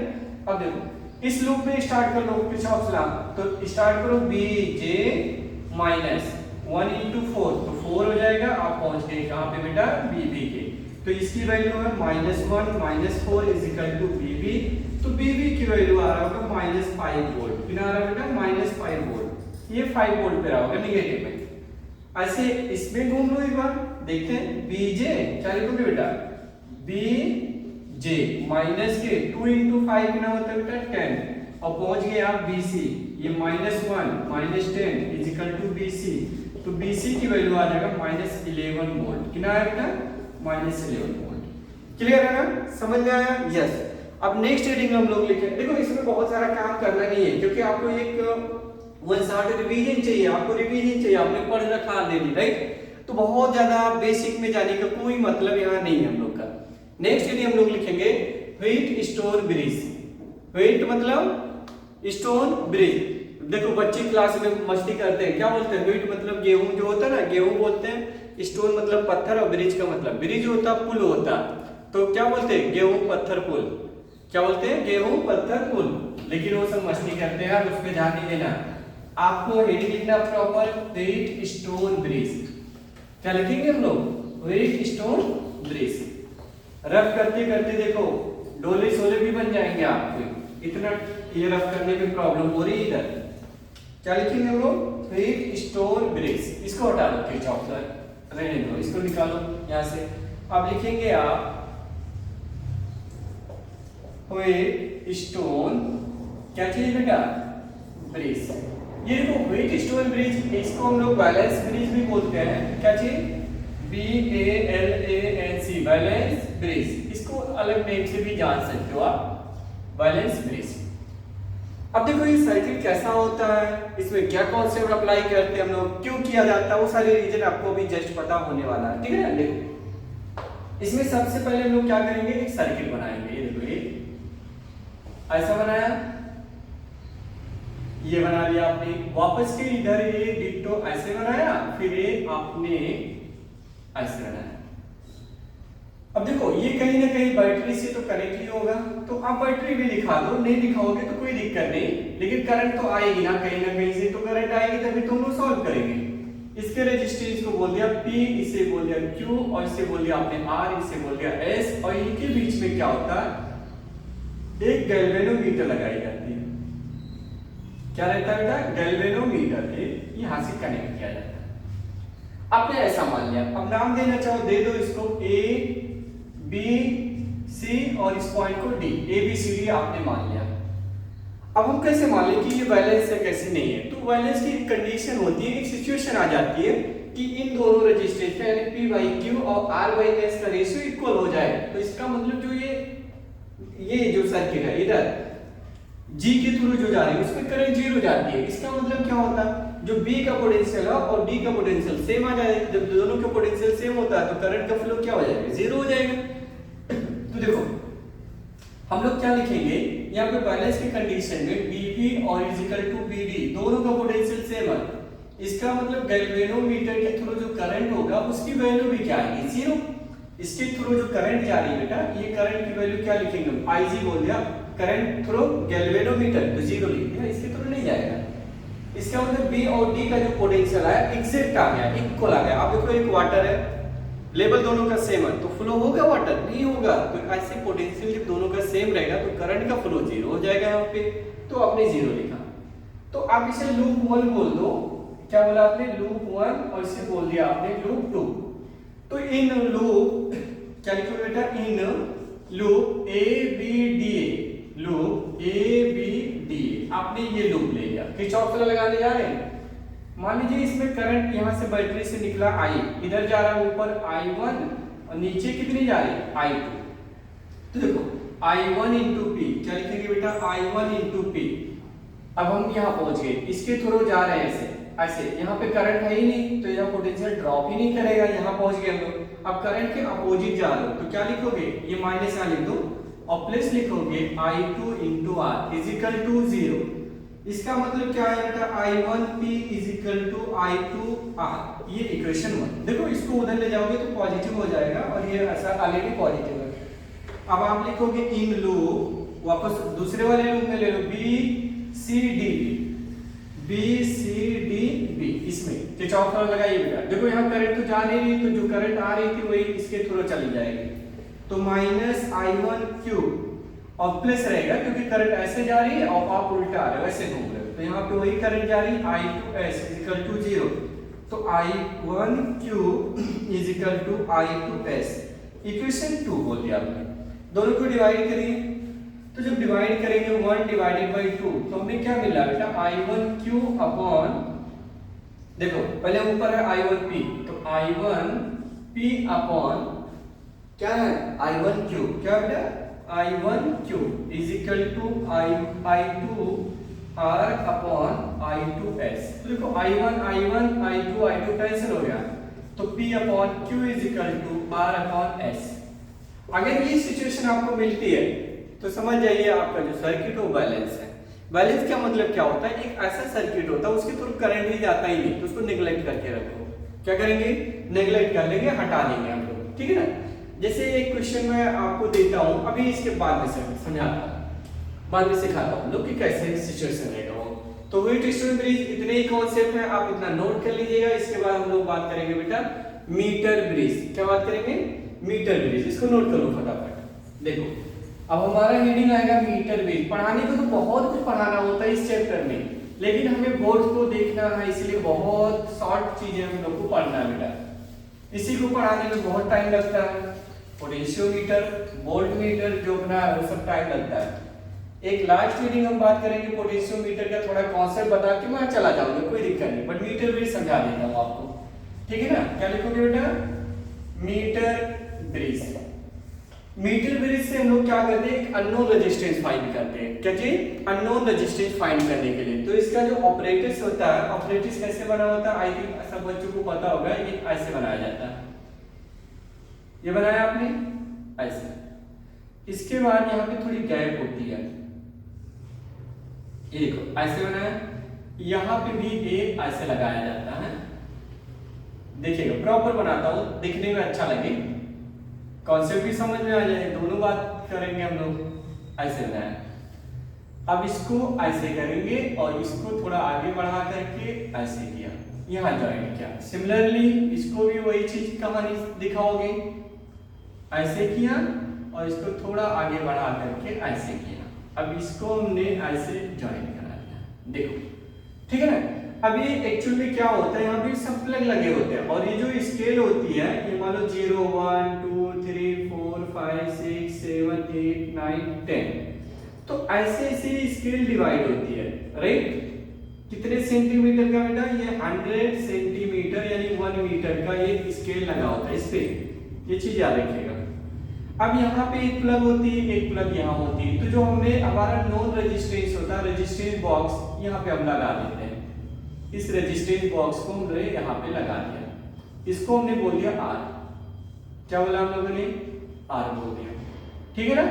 S1: अब देखो इस लूप में स्टार्ट कर लो किरचॉफ लॉ, तो स्टार्ट करो बी जे माइनस 1 into 4, तो 4 हो जाएगा। आप पहुंच गए कहां पे बेटा, बी बी के। तो इसकी वैल्यू है -1 -4 is equal to B B. तो बी बी की वैल्यू आ रहा होगा -5 वोल्ट। कितना आ रहा है बेटा, -5 वोल्ट। ये 5 वोल्ट पे रहा होगा निगेटिव में। ऐसे इसमें घूम लो एक बार, देखते हैं बी जे क्या लिखोगे बेटा, बी जे माइनस के 2 into 5 कितना होता है बेटा 10, और पहुंच गए आप बी सी। ये -1 -10 is equal to B C. तो बी सी की वैल्यू आ जाएगा -11 वोल्ट। कितना है बेटा, -11 वोल्ट। क्लियर है ना, समझ में आया? यस। अब नेक्स्ट रीडिंग हम लोग लिखे। देखो इसमें बहुत सारा काम करना नहीं है, क्योंकि आपको एक वन शॉट रिवीजन चाहिए, आपको रिवीजन चाहिए, आपने पढ़ रखा ऑलरेडी, राइट। तो बहुत ज्यादा बेसिक में जाने का कोई मतलब यहाँ नहीं है हम लोग का। नेक्स्ट रीडिंग हम लोग लिखेंगे व्हीट स्टोन ब्रिज। व्हीट मतलब स्टोन ब्रिज। देखो बच्चे क्लास में मस्ती करते हैं, क्या बोलते हैं, व्हीट मतलब गेहूं जो होता है ना, गेहूं बोलते हैं। स्टोन मतलब पत्थर, और ब्रिज का मतलब ब्रिज होता, पुल होता। तो क्या बोलते हैं, गेहूं पत्थर पुल। क्या बोलते हैं, गेहूं पत्थर पुल। लेकिन वो सब मस्ती करते हैं, उस पर ध्यान नहीं देना। आपको हेडिंग लिखना प्रॉपर, व्हीट स्टोन ब्रिज। क्या लिखेंगे हम लोग, व्हीट स्टोन ब्रिज। रफ करते करते देखो डोले सोले भी बन जाएंगे आपको, इतना ये रफ करने में प्रॉब्लम हो रही है इधर। क्या लिखेंगे हम लोग, व्हीट स्टोन ब्रिज। इसको हटा दो किरचॉफ लॉ, रहने दो, इसको निकालो यहां से। अब लिखेंगे आप व्हीट स्टोन क्या चीज बेटा, ब्रिज। ये देखो व्हीट स्टोन ब्रिज, इसको हम लोग बैलेंस ब्रिज भी बोलते हैं। क्या चीज, BALANC बैलेंस ब्रिज। इसको अलग नेम से भी जान सकते हो आप, बैलेंस ब्रिज। अब देखो ये सर्किट कैसा होता है, इसमें क्या कॉन्सेप्ट अप्लाई करते हैं हम लोग, क्यों किया जाता है, वो सारे रीजन आपको भी जस्ट पता होने वाला है, ठीक है ना। देखो इसमें सबसे पहले हम लोग क्या करेंगे, एक सर्किट बनाएंगे। ये देखो ये ऐसा बनाया, ये बना लिया आपने। वापस के इधर ये डिट्टो ऐसे बनाया, फिर ये आपने ऐसे बनाया। अब देखो ये कहीं ना कहीं बैटरी से तो कनेक्ट ही होगा, तो आप बैटरी भी दिखा दो, नहीं दिखाओगे तो कोई दिक्कत नहीं, लेकिन करंट तो आएगी ना कहीं से तो करंट आएगी, तभी तुम लोग सॉल्व करेंगे। इसके रेजिस्टेंस को बोल दिया P, इसे बोल दिया Q, और इसे बोल दिया आपने R, इसे बोल दिया S, और इनके बीच में क्या होता है, एक गैल्वेनोमीटर लगाई जाती है। क्या रहता है बेटा, गैल्वेनोमीटर है, यहां से कनेक्ट किया जाता है। आपने ऐसा मान लिया, अब नाम देना चाहो दे दो इसको A B C, और इस पॉइंट को D, ABCD आपने मान लिया। अब हम कैसे मान लें कि ये बैलेंस है कैसे नहीं है, तो बैलेंस की एक कंडीशन होती है, एक सिचुएशन आ जाती है कि इन दोनों रेजिस्टेंस का यानी P/Q और R/S का रेशियो इक्वल हो जाए। तो इसका मतलब जो ये जो सर्किट है इधर G के थ्रू जो जा रही है उसमें करंट जीरो जाती है। इसका मतलब क्या होता है, जो B का पोटेंशियल है और D का पोटेंशियल सेम आ जाएगा। जब दोनों का पोटेंशियल सेम होता है तो करंट का फ्लो क्या हो जाएगा, जीरो हो जाएगा। तो देखो हम लोग क्या लिखेंगे यहाँ पे, बैलेंस की कंडीशन में BB और इक्वल टू BD दोनों का पोटेंशियल सेम है। इसका मतलब गैल्वेनोमीटर के थ्रू जो करंट होगा उसकी वैल्यू भी क्या आएगी, जीरो। इसके थ्रू जो करंट जा रही है बेटा, ये करंट की वैल्यू क्या लिखेंगे, IG बोल दिया, करंट थ्रू गैल्वेनोमीटर तो जीरो लिख दिया, इसके थ्रू नहीं जाएगा। इसका मतलब B और D का जो पोटेंशियल है एग्जैक्ट आ गया, इक्वल आ गया। अब देखो एक वाटर है, लेवल दोनों का सेम है तो फ्लो होगा, वाटर नहीं होगा। तो ऐसे पोटेंशियल जब दोनों का सेम रहेगा तो करंट का फ्लो जीरो हो जाएगा यहाँ पे, तो आपने जीरो लिखा। तो आप इसे लूप 1 बोल दो। क्या बोला आपने, लूप 1, और इसे बोल दिया आपने लूप 2। तो इन लूप क्या लिखो बेटा, in loop ABDA, loop ABDA आपने ये लूप ले लिया। किरचॉफ लॉ लगाने जा रहे हैं। मान लीजिए इसमें करंट यहां से बैटरी से निकला I, इधर जा रहा है ऊपर I1, और नीचे कितनी जा रही है I2। तो देखो I1 into P, क्या लिखेंगे बेटा, I1 into P। अब हम यहाँ पहुंच गए, इसके थ्रू जा रहे हैं ऐसे ऐसे, यहाँ पे करंट है ही नहीं तो यहाँ पोटेंशियल ड्रॉप ही नहीं करेगा। यहाँ पहुंच गए हम लोग। अब करंट के अपोजिट जा रहे हो तो क्या लिखोगे, ये माइनस यहाँ लिख दो, और प्लस लिखोगे I2 into are is equal to 0। इसका मतलब क्या है बेटा, I1P इजिकल टू I2 आर। ये इक्वेशन 1। देखो इसको उधर ले जाओगे तो पॉजिटिव हो जाएगा और ये ऐसा ऑलरेडी पॉजिटिव है। अब आप लिखोगे इन लूप, वापस दूसरे वाले लूप में ले लो, BCD इसमें किरचॉफ लॉ लगाइए बेटा। देखो यहाँ करंट तो जा नहीं रही, तो जो करंट आ रही थी वही इसके थ्रू चली जाएगी, तो माइनस I1Q और प्लस रहेगा क्योंकि करंट ऐसे जा रही है और आप उल्टा आ रहे हो, ऐसे घूम रहे हो, तो यहाँ पे वही करंट जा रही है I2S इजिकल टू 0, तो I1Q is equal to I2S। Equation 2 बोल दिया आपने। दोनों को डिवाइड करिए, तो जब डिवाइड करेंगे 1 डिवाइडेड बाई 2 तो हमें क्या मिला बेटा, I1Q अपॉन, देखो पहले ऊपर है I1P, तो I1P अपॉन क्या है I1Q, क्या बेटा I1Q is equal to I2 R upon I2S। तो देखो I2 कैंसिल हो गया, तो P upon Q is equal to R upon S। अगर ये सिचुएशन आपको मिलती है तो समझ जाइए आपका जो सर्किट वो बैलेंस है। बैलेंस का मतलब क्या होता है, एक ऐसा सर्किट होता है उसके थ्रू करंट ही जाता ही नहीं, तो उसको नेग्लेक्ट करके रखो। क्या करेंगे, नेग्लेक्ट कर लेंगे, हटा देंगे हम लोग, ठीक है ना। जैसे एक क्वेश्चन मैं आपको देता हूं, अभी इसके बाद में समझाता हूं, बाद में सिखाता हूं लोग कि कैसे सिचुएशन रहेगा वो। तो व्हीट स्टोन ब्रिज इतने ही कॉन्सेप्ट है, आप इतना नोट कर लीजिएगा। इसके बाद हम लोग बात करेंगे बेटा मीटर ब्रिज। क्या बात करेंगे, मीटर ब्रिज। इसको नोट कर लो फटाफट। देखो अब हमारा हेडिंग आएगा मीटर ब्रिज। पढ़ाने को तो बहुत कुछ पढ़ाना होता है इस चैप्टर में, लेकिन हमें बोर्ड को देखना है, इसलिए बहुत शॉर्ट चीजें हम लोग को पढ़ना है बेटा। इसी को पढ़ाने में बहुत टाइम लगता है। पोटेंशियोमीटर, वोल्ट मीटर जो बना है वो सब टाइम लगता है। एक लास्ट रीडिंग हम बात करेंगे पोटेंशियोमीटर का, थोड़ा कॉन्सेप्ट बता के मैं चला जाऊंगा, कोई दिक्कत नहीं, बट मीटर ब्रिज समझा देता हूं आपको, ठीक है ना। क्या लिखोगे बेटा, मीटर ब्रिज। मीटर ब्रिज से हम लोग क्या करते हैं, एक अननोन रेजिस्टेंस फाइंड करते हैं। क्या चीज, अननोन रेजिस्टेंस फाइंड करने के लिए। तो इसका जो ऑपरेटर्स होता है, ऑपरेटर्स कैसे बना होता है, आई थिंक सब बच्चों को पता होगा, ये ऐसे बनाया जाता है। ये बनाया आपने ऐसे, इसके बाद यहाँ पे थोड़ी गैप होती है, ये देखो ऐसे बनाया, यहाँ पे भी एक ऐसे लगाया जाता है। देखिएगा प्रॉपर बनाता हूँ, दिखने में अच्छा लगे, कॉन्सेप्ट भी समझ में आ जाए, दोनों बात करेंगे हम लोग। ऐसे बनाया, अब इसको ऐसे करेंगे और इसको थोड़ा आगे बढ़ा करके ऐसे किया, यहाँ ज्वाइन किया। सिमिलरली इसको भी वही चीज कहानी दिखाओगे, ऐसे किया और इसको थोड़ा आगे बढ़ा करके ऐसे किया। अब इसको हमने ऐसे ज्वाइन करा दिया, देखो ठीक है ना। अब ये एक्चुअली में क्या होता है, यहाँ पे सब प्लग लगे होते हैं और ये जो स्केल होती है, ये मान लो 0 1 2 3 4 5 6 7 8 9 10, तो ऐसे ऐसे स्केल डिवाइड होती है, राइट। कितने सेंटीमीटर का बेटा, ये 100 सेंटीमीटर यानी 1 मीटर का ये स्केल लगा होता है इस पे, ये चीज याद रखिएगा। अब यहाँ पे एक प्लग होती है, एक प्लग यहाँ होती है, तो जो हमने हमारा नॉन रेजिस्टेंस होता है, रेजिस्टेंस बॉक्स यहाँ पे हम लगा देते हैं। इस रेजिस्टेंस बॉक्स को हमने यहाँ पे लगा दिया, इसको हमने बोल दिया R। क्या बोला हम लोगों ने, R बोल दिया, ठीक है ना।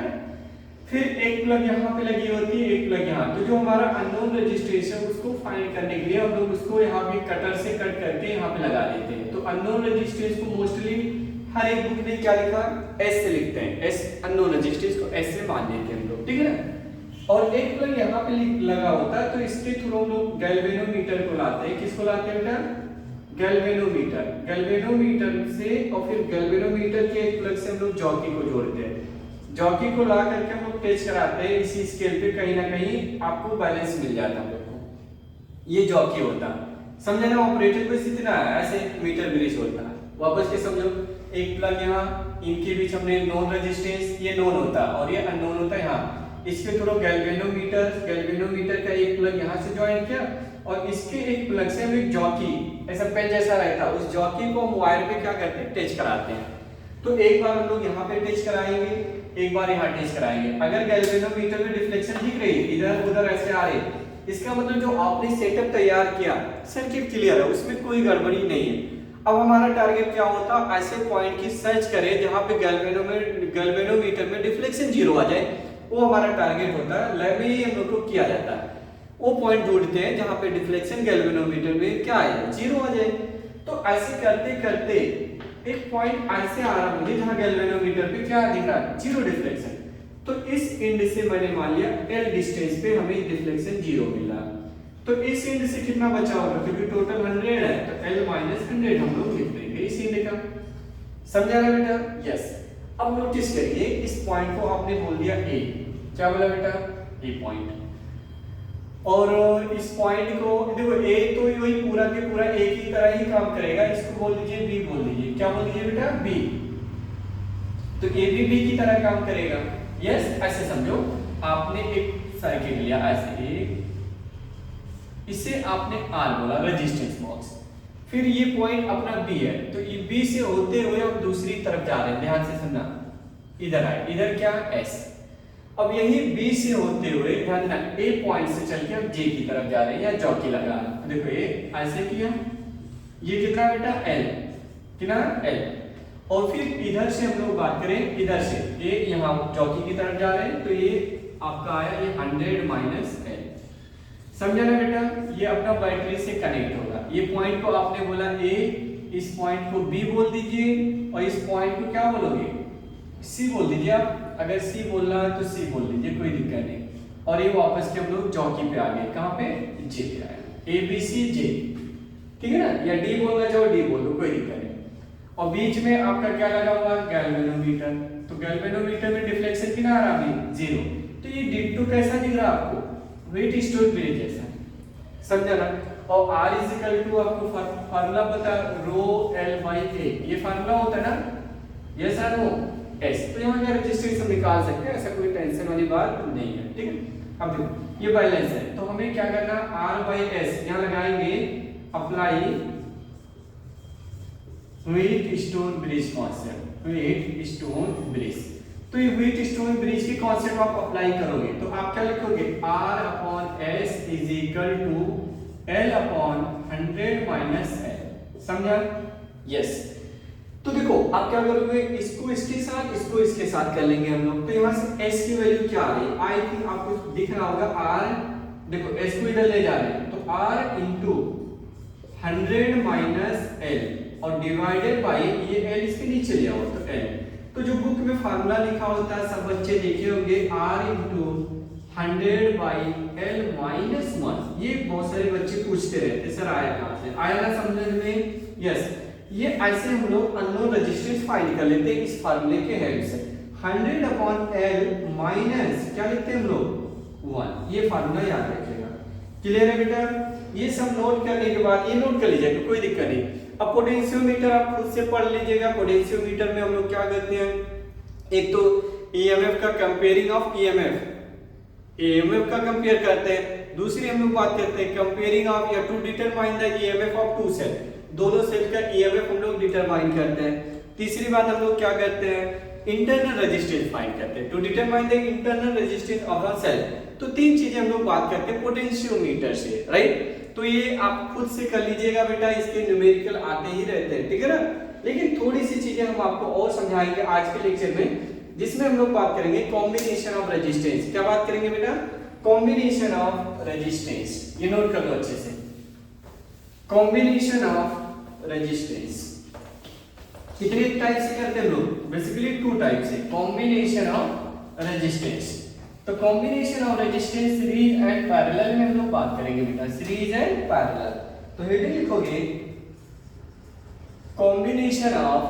S1: फिर एक प्लग यहाँ पे लगी होती है, एक प्लग यहाँ, तो जो हमारा अननोन रेजिस्टेंस है उसको फाइंड करने के लिए हम लोग उसको यहाँ पे कटर से कट करके यहाँ पे लगा देते हैं। तो अननोन रेजिस्टेंस को मोस्टली हर एक बुक ने क्या लिखा, S से लिखते हैं, S अननोन रेजिस्टेंस को S से मान देते हैं हम लोग, ठीक है ना। और एक प्लग यहाँ पे लगा होता है, तो इसके थ्रू हम लोग गैल्वेनोमीटर को लाते हैं। किसको लाते हैं बेटा, गैल्वेनोमीटर। गैल्वेनोमीटर से और फिर गैल्वेनोमीटर के एक प्लग से हम लोग जॉकी को जोड़ते हैं। जॉकी को ला करके हम लोग टेस्ट कराते हैं, इसी स्केल पे कहीं ना कहीं आपको बैलेंस मिल जाता है। ये जॉकी होता है, समझे ना। ऑपरेटर बस इतना है, ऐसे मीटर ब्रिज होता है। वापस के समझो, एक प्लग यहाँ, इनके बीच हमने नॉन रेजिस्टेंस, ये नॉन होता है और ये अननोन होता है यहाँ। इसके थ्रू गैल्वेनोमीटर का एक प्लग यहाँ से ज्वाइन किया और इसके एक प्लग से हम एक जॉकी, ऐसा पेन जैसा रहता है, उस जॉकी को हम वायर पे क्या करते हैं, टच कराते हैं। तो एक बार हम लोग यहाँ पे टच कराएंगे, एक बार यहाँ टच कराएंगे। अगर गैल्वेनोमीटर में डिफ्लेक्शन दिख रही है, इधर उधर ऐसे आ रही, इसका मतलब जो आपने सेटअप तैयार किया, सर्किट क्लियर है, उसमें कोई गड़बड़ी नहीं है। अब हमारा टारगेट क्या होता है, ऐसे पॉइंट की सर्च करें जहां पे गैल्वेनोमीटर में डिफ्लेक्शन डिफ्लेक्शन 0 आ जाए, वो हमारा टारगेट होता है। लैब में ही हम लोग को किया जाता है, वो पॉइंट ढूंढते हैं जहां पे डिफ्लेक्शन गैल्वेनोमीटर में क्या आए, 0 आ जाए। तो ऐसे करते करते एक पॉइंट ऐसे आ रहा मुझे जहां गैल्वेनोमीटर पे क्या दिख रहा है, 0 डिफ्लेक्शन। तो इस एंड से मैंने मान लिया L डिस्टेंस पे हमें डिफ्लेक्शन 0 मिल रहा। तो इस एंड से कितना बचा होगा, क्योंकि टोटल 100 है तो L - 100 हम लोग लिख देंगे इस एंड का। समझा ना बेटा? यस। अब नोटिस करिए इस पॉइंट को आपने बोल दिया A, क्या बोला बेटा, A पॉइंट। और इस पॉइंट को देखो A तो वही पूरा के पूरा A की तरह ही काम करेगा, इसको बोल दीजिए B, बोल दीजिए क्या बोल दीजिए बेटा, B। तो A भी B की तरह काम करेगा। यस, ऐसे समझो आपने एक सर्किट लिया ऐसे एक, इसे आपने R बोला रेजिस्टेंस बॉक्स, फिर ये पॉइंट अपना B है, तो ये B से होते हुए हम दूसरी तरफ जा रहे हैं, ध्यान से सुनना, इधर आए, इधर क्या S। अब यही B से होते हुए ध्यान देना A पॉइंट से चल के हम J की तरफ जा रहे हैं या जॉकी लगा रहे हैं। देखो ये ऐसे किया, ये कितना बेटा L, कितना L। और फिर इधर से हम लोग बात करें, इधर से ये यहाँ जॉकी की तरफ जा रहे हैं, तो ये आपका आया ये 100 - L। समझा ना बेटा? ये अपना बैटरी से कनेक्ट होगा। ये पॉइंट को आपने बोला A, इस पॉइंट को B बोल दीजिए और इस पॉइंट को क्या बोलोगे, C बोल दीजिए। आप अगर C बोलना है तो C बोल दीजिए, कोई दिक्कत नहीं। और ये वापस के हम लोग चौकी पे आ गए, कहाँ पे, J पे आए, A B C J, ठीक है ना? या D बोलना चाहो D बोल दो, कोई दिक्कत नहीं। और बीच में आपका क्या लगा हुआ, गैल्वेनोमीटर। तो गैल्वेनोमीटर में डिफ्लेक्शन कितना आ रहा है, 0। तो ये डिट्टो कैसा दिख रहा है आपको, वेट स्टोन ब्रिज जैसा, समझा ना? और R = आपको फार्मूला पता, रो L/A, ये फार्मूला होता है ना, यस और नो, S। तो यहाँ का रेजिस्टेंस हम निकाल सकते हैं, ऐसा कोई टेंशन वाली बात नहीं है, ठीक है? अब देखो ये बैलेंस है, तो हमें क्या करना, R/S यहाँ लगाएंगे, apply wheat stone bridge concept, wheat stone bridge. तो ये व्हीट स्टोन ब्रिज के कॉन्सेप्ट आप अप्लाई करोगे तो आप क्या लिखोगे, R/S = L/100 - L। समझा? यस। तो देखो आप क्या करोगे, इसको इसके साथ, इसको इसके साथ कर लेंगे हम लोग। तो यहाँ से S की वैल्यू क्या आ रही है, आई थिंक आपको दिख रहा होगा R, देखो S को इधर ले जा रहे हैं, तो R × 100 - L और डिवाइडेड बाय ये L इसके नीचे ले आओ तो L। तो जो बुक में फार्मूला लिखा होता है सब बच्चे देखे होंगे, R × 100/L - 1। ये बहुत सारे बच्चे पूछते रहते सर आया कहाँ से, आया ना समझ में? यस। ये ऐसे हम लोग अननोन रेजिस्टेंस फाइंड कर लेते हैं इस फार्मूले के हेल्प से। 100/L माइनस क्या लिखते हैं हम लोग, 1। ये फार्मूला याद रखिएगा, क्लियर है बेटा? ये सब नोट करने के बाद ये नोट कर लीजिएगा, कोई दिक्कत नहीं। अब पोटेंशियोमीटर आप खुद से पढ़ लीजिएगा। पोटेंशियोमीटर में हम लोग क्या करते हैं, एक तो EMF का कंपेयरिंग ऑफ EMF का कंपेयर करते हैं, दूसरी हम लोग बात करते हैं कंपेयरिंग ऑफ या to determine the EMF of two cell, दोनों सेल का EMF हम लोग डिटरमाइन करते हैं। तीसरी बात हम लोग क्या करते हैं, इंटरनल रेजिस्टेंस फाइंड करते हैं, to determine the internal resistance of the cell. तो तीन चीजें हम लोग बात करते हैं पोटेंशियोमीटर से, राइट? तो ये आप खुद से कर लीजिएगा बेटा, इसके न्यूमेरिकल आते ही रहते हैं, ठीक है ना? लेकिन थोड़ी सी चीजें हम आपको और समझाएंगे आज के लेक्चर में, जिसमें हम लोग बात करेंगे कॉम्बिनेशन ऑफ रेजिस्टेंस। क्या बात करेंगे बेटा, कॉम्बिनेशन ऑफ रेजिस्टेंस। ये नोट कर लो अच्छे से, कॉम्बिनेशन ऑफ रेजिस्टेंस। कितने टाइप से करते हैं लोग, बेसिकली 2 टाइप से, कॉम्बिनेशन ऑफ रेजिस्टेंस। तो combination of resistance series and parallel में हम लोग बात करेंगे बेटा, सीरीज एंड पैरेलल। तो हेडिंग लिखोगे कॉम्बिनेशन ऑफ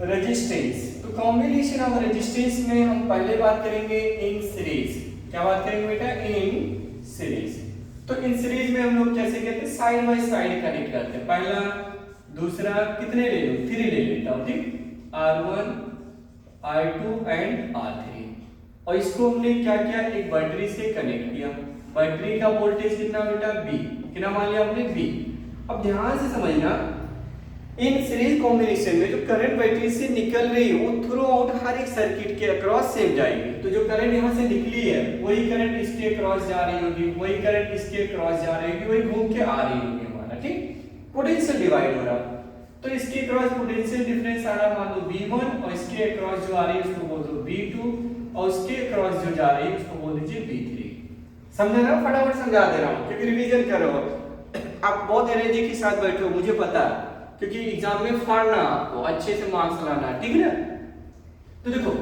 S1: रेजिस्टेंस। तो कॉम्बिनेशन ऑफ रेजिस्टेंस में हम पहले बात करेंगे इन सीरीज। क्या बात करेंगे बेटा, इन सीरीज। तो इन सीरीज में हम लोग कैसे कहते हैं, साइड बाय साइड कनेक्ट करते हैं। पहला, दूसरा, कितने ले लो, 3 ले लेता हूं, ठीक, R1 R2 एंड R3। और इसको हमने क्या किया, एक बैटरी से कनेक्ट किया। बैटरी का वोल्टेज कितना बेटा, B, कितना मान लिया हमने, B। अब ध्यान से समझना, इन सीरीज कॉम्बिनेशन में जो करंट बैटरी से निकल रही है वो थ्रू आउट हर एक सर्किट के अक्रॉस सेम जाएगी। तो जो करंट यहाँ से निकली है वही करंट इसके अक्रॉस जा रही होगी, वही करंट इसके अक्रॉस जा रही होगी, वही घूम के आ रही होगी हमारा, ठीक। पोटेंशियल डिवाइड हो रहा, तो इसके क्रॉस पोटेंशियल डिफरेंस आ रहा मान लो V1 और इसके क्रॉस जो आ रही है उसको बोल दो V2 और उसके क्रॉस जो जा रही है उसको बोल दीजिए V3। समझे ना? फटाफट समझा दे रहा हूँ क्योंकि रिवीजन कर रहे हो आप, बहुत एनर्जी के साथ बैठे हो मुझे पता है, क्योंकि एग्जाम में फाड़ना आपको अच्छे से मार्क्स लाना, ठीक है ना? तो देखो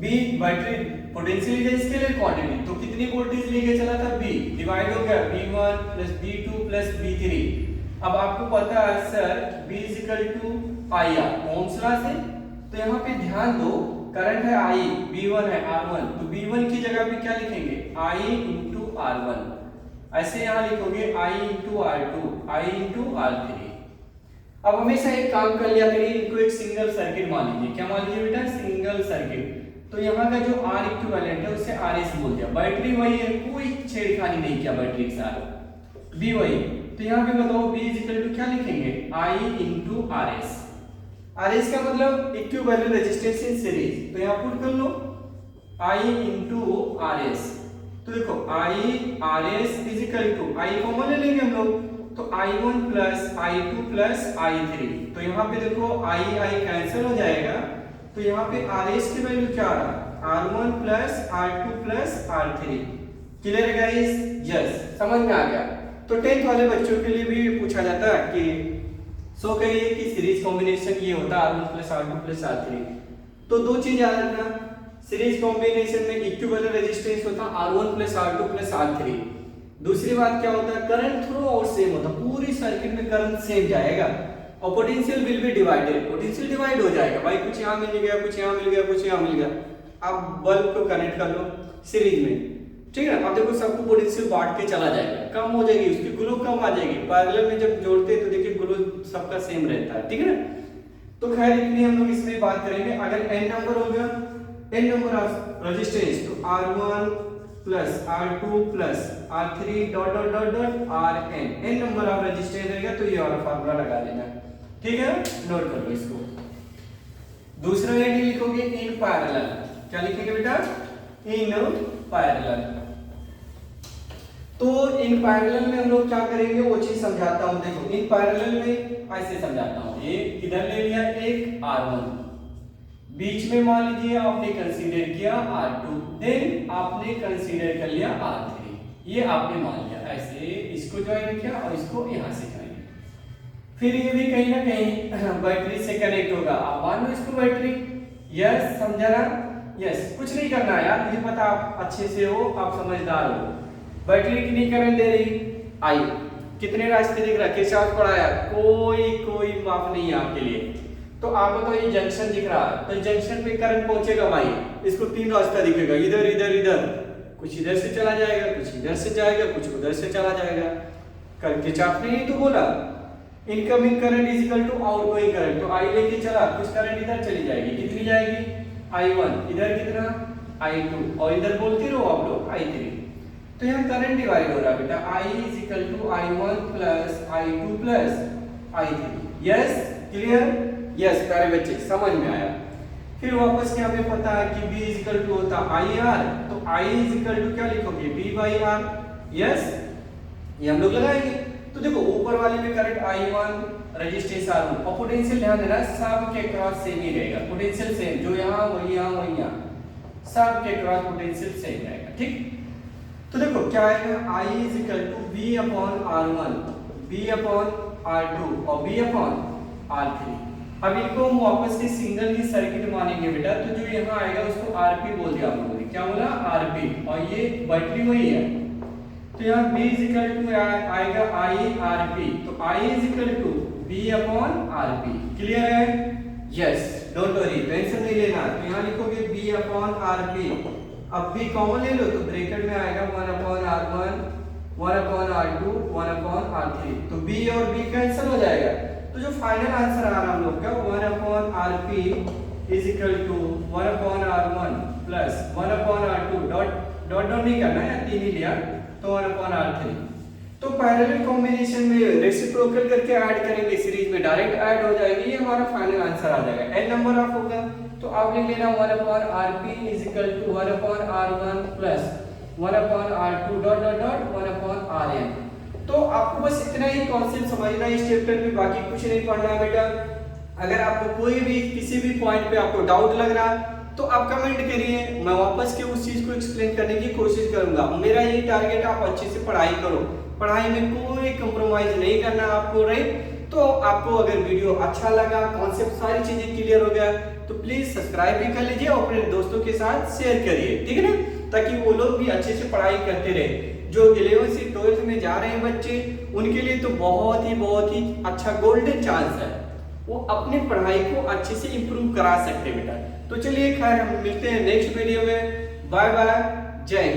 S1: B बैटरी पोटेंशियल है स्केलर क्वांटिटी, तो कितनी वोल्टेज लेके चला था B डिवाइड हो गया V1 plus V2 plus V3। अब आपको पता है sir B IR Ohm's law से, तो यहाँ पे ध्यान दो करंट है I, V1 है R1, तो V1 की जगह पे क्या लिखेंगे I इंटू R1, ऐसे यहाँ लिखोगे I into R2 I into R3। अब हमेशा एक काम कर लिया करिए, इनको एक सिंगल सर्किट मान लीजिए। क्या मान लीजिए बेटा? Single circuit. तो यहाँ का जो R इक्विवेलेंट है उसे RS बोल दिया, बैटरी वही है, कोई छेड़खानी नहीं किया बैटरी के साथ, B वही। तो यहाँ पे बताओ B क्या लिखेंगे? I into RS। RS का मतलब इक्विवेलेंट रेजिस्टेंस इन सीरीज, तो यहाँ पुट कर लो I इंटू RS। तो देखो I RS I कॉमन ले लेंगे हम लोग, तो I1 plus I2 plus I3। तो यहाँ पे देखो I कैंसिल हो जाएगा, तो यहाँ पे RS की वैल्यू क्या आ रहा? R1 plus R2 plus R3। Clear है गाइस? यस, समझ में आ गया। तो 10th वाले बच्चों के लिए भी पूछा जाता है कि सो कहिए कि सीरीज कॉम्बिनेशन ये होता है R1 plus R2 plus R3। तो दो चीज याद रखना, सीरीज कॉम्बिनेशन में इक्विवेलेंट रेजिस्टेंस होता है R1 plus R2 plus R3। दूसरी बात क्या होता है? करंट थ्रू आउट सेम होता है, पूरी सर्किट में करंट सेम जाएगा और potential will be divided, potential divide हो जाएगा भाई, कुछ यहाँ मिल गया, कुछ यहाँ मिल गया, कुछ यहाँ मिल गया। आप बल्ब को कनेक्ट कर लो सीरीज में, ठीक है? अब देखो सबको पोटेंशियल बांट के चला जाएगा, कम हो जाएगी उसकी ग्लो कम आ जाएगी। पैरेलल में जब जोड़ते हैं तो देखिए ग्लो सबका सेम रहता है, ठीक है ना? तो खैर इतनी हम लोग इसमें बात करेंगे। अगर n नंबर हो गया, n नंबर ऑफ रेजिस्टेंस, तो R1 plus R2 plus R3 dot dot dot dot Rn, n number of resistance रहेगा तो ये वाला फार्मूला लगा लेना, ठीक है? नोट कर लो इसको। दूसरा एडी लिखोगे इन पैरेलल, क्या लिखेंगे बेटा? In parallel. तो इन पैरेलल में हम लोग क्या करेंगे वो चीज समझाता हूं। देखो इन पैरेलल में ऐसे समझाता हूं, ये इधर ले लिया एक R1, बीच में मान लीजिए आपने कंसीडर किया R2, देन आपने कंसीडर कर लिया R3, ये आपने मान लिया, ऐसे इसको ज्वाइन किया और इसको यहां से ज्वाइन किया। फिर ये भी कहीं ना कहीं बैटरी से कनेक्ट होगा, आप मान लो इसको बैटरी। यस, समझा ना? यस, कुछ नहीं करना है यार, मुझे पता आप अच्छे से हो, आप समझदार हो। बैटरी कितनी करंट दे रही? I। कितने रास्ते दिख रहा है? किरचॉफ पढ़ाया, कोई माफ नहीं है आपके लिए। तो आपको तो ये जंक्शन दिख रहा है, तो जंक्शन पे करंट पहुंचेगा भाई, इसको तीन रास्ता दिखेगा, इधर इधर इधर, कुछ इधर से चला जाएगा, कुछ इधर से जाएगा, कुछ उधर से चला जाएगा। करके आपने ही तो बोला incoming current is equal to outgoing current, तो I लेके चला, कुछ करंट इधर चली जाएगी, कितनी जाएगी? I1, इधर कितना? I2, और इधर बोलते रहो आप लोग I3। तो यहाँ करंट डिवाइड हो रहा है बेटा, I is equal to I1 plus I2 plus I3। Yes, clear? Yes प्यारे बच्चे, समझ में आया। फिर वापस यहाँ पे पता है कि B इज इक्वल टू होता IR, तो I इज इक्वल टू क्या लिखोगे? B by R। यस, ये हम लोग लगाएंगे। तो देखो ऊपर वाले में करंट I1, रेजिस्टेंस R1 और पोटेंशियल ध्यान देना सब के क्रॉस सेम ही रहेगा, पोटेंशियल सेम, जो यहाँ वही यहाँ वही यहाँ, सब के क्रॉस पोटेंशियल सेम रहेगा, ठीक? तो देखो क्या आएगा? I is equal to B upon R1, B upon R2 और B अपॉन R3। अब इनको हम वापस से सिंगल ही सर्किट मानेंगे बेटा, तो जो यहाँ आएगा उसको RP बोल दिया हम लोगों ने, क्या बोला? RP, और ये बैटरी वही है। तो यहाँ B इज इक्वल टू आएगा I RP, तो I is equal to B upon RP। Clear है? यस, डोंट वरी, टेंशन नहीं लेना। तो यहाँ लिखोगे B अपॉन RP, अब B कॉमन ले लो तो ब्रैकेट में आएगा 1 upon R1, 1 upon R2, 1 upon R3, तो B और B कैंसिल हो जाएगा। तो जो फाइनल आंसर आ रहा हम लोग का 1 upon RP is equal to 1 upon R1 plus 1 upon R2 dot dot नहीं करना है, तीन ही लिया, तो 1 अपॉन R3। तो पैरेलल कॉम्बिनेशन में रेसिप्रोकल करके ऐड करेंगे, सीरीज में डायरेक्ट ऐड हो जाएगी, ये हमारा फाइनल आंसर आ जाएगा। n नंबर ऑफ होगा तो आप लिख लेना 1 upon RP is equal to 1 upon R1 plus 1 upon R2 dot dot dot 1 upon Rn। तो आपको बस इतना ही कॉन्सेप्ट समझना है इस चैप्टर में, बाकी कुछ नहीं पढ़ना है बेटा। अगर आपको कोई भी किसी भी पॉइंट पे आपको डाउट लग रहा तो आप कमेंट करिए, मैं वापस के उस चीज को एक्सप्लेन करने की कोशिश करूंगा। मेरा ये टारगेट आप अच्छे से पढ़ाई करो, पढ़ाई में कोई कंप्रोमाइज नहीं करना आपको, राइट। तो आपको अगर वीडियो अच्छा लगा, कॉन्सेप्ट सारी चीजें क्लियर हो गया तो प्लीज सब्सक्राइब भी कर लीजिए और अपने दोस्तों के साथ शेयर करिए, ठीक है ना, ताकि वो लोग भी अच्छे से पढ़ाई करते रहे। जो 11वीं से 12th में जा रहे हैं बच्चे, उनके लिए तो बहुत ही अच्छा गोल्डन चांस है, वो अपनी पढ़ाई को अच्छे से इंप्रूव करा सकते हैं बेटा। तो चलिए खैर हम मिलते हैं नेक्स्ट वीडियो में। बाय बाय, जय हिंद।